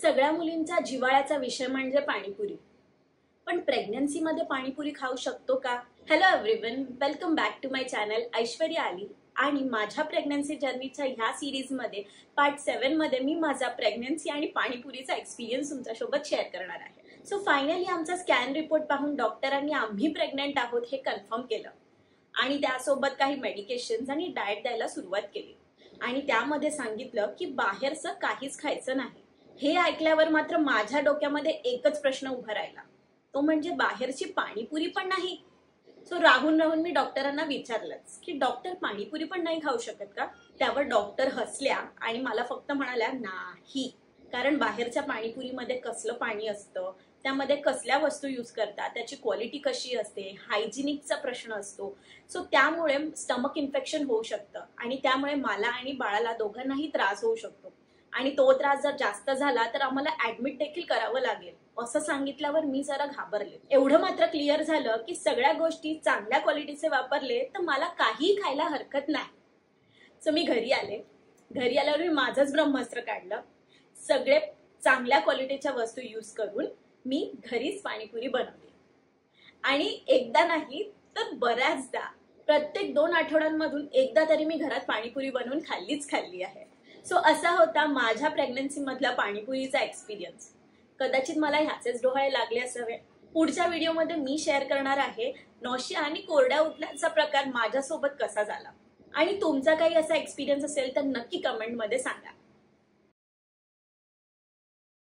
सगळ्या मुलींचा जिव्हाळ्याचा विषय म्हणजे पाणीपुरी. पण प्रेग्नन्सी मध्ये पाणीपुरी खाऊ शकतो का? Hello everyone, welcome back to my channel Aishwarya आली. आणि माझ्या प्रेग्नन्सी जर्नीच्या ह्या सिरीज मध्ये पार्ट 7 मध्ये मी माझा प्रेग्नन्सी आणि पाणीपुरीचा एक्सपिरियन्स तुमच्यासोबत शेअर करणार आहे. सो फायनली आमचा स्कॅन रिपोर्ट पाहून डॉक्टरांनी आम्ही प्रेग्नंट आहोत हे कन्फर्म केलं आणि त्यासोबत काही मेडिकेशन्स आणि डाएट द्यायला सुरुवात केली. आणि त्यामध्ये सांगितलं की बाहेरचं काहीच खायचं नाही. हे ऐकल्यावर मात्र माझ्या डोक्यामध्ये एकच प्रश्न उभा राहिला, तो म्हणजे बाहेरची पाणीपुरी पण नाही. सो राहून मी डॉक्टरांना विचारलंच की डॉक्टर पाणीपुरी पण नाही खाऊ शकत का? त्यावर डॉक्टर हसल्या आणि मला फक्त म्हणाल्या नाही, कारण बाहेरच्या पाणीपुरीमध्ये कसलं पाणी असतं, त्यामध्ये कसल्या वस्तू यूज करतात, त्याची क्वालिटी कशी असते, हायजिनिकचा प्रश्न असतो. सो त्यामुळे स्टमक इन्फेक्शन होऊ शकतं आणि त्यामुळे मला आणि बाळाला दोघांनाही त्रास होऊ शकतो आणि तो त्रास जर जास्त झाला तर आम्हाला ऍडमिट देखील करावं लागेल असं सांगितल्यावर मी जरा घाबरले. एवढं मात्र क्लिअर झालं की सगळ्या गोष्टी चांगल्या क्वालिटीचे वापरले तर मला काही खायला हरकत नाही. सो मी घरी आल्यावर मी माझंच ब्रह्मास्त्र काढलं. सगळे चांगल्या क्वालिटीच्या वस्तू यूज करून मी घरीच पाणीपुरी बनवली आणि एकदा नाही तर बऱ्याचदा प्रत्येक 2 आठवड्यांमधून एकदा तरी मी घरात पाणीपुरी बनवून खाल्ली आहे. सो असा होता माझ्या प्रेग्नन्सी मधला पाणीपुरीचा एक्सपिरियन्स. कदाचित मला ह्याचेच डोहाळे लागले असावे. पुढच्या व्हिडिओमध्ये मी शेअर करणार आहे नॉशिया आणि कोरड्या उठण्याचा प्रकार माझ्यासोबत कसा झाला. आणि तुमचा काही असा एक्सपिरियन्स असेल तर नक्की कमेंटमध्ये सांगा.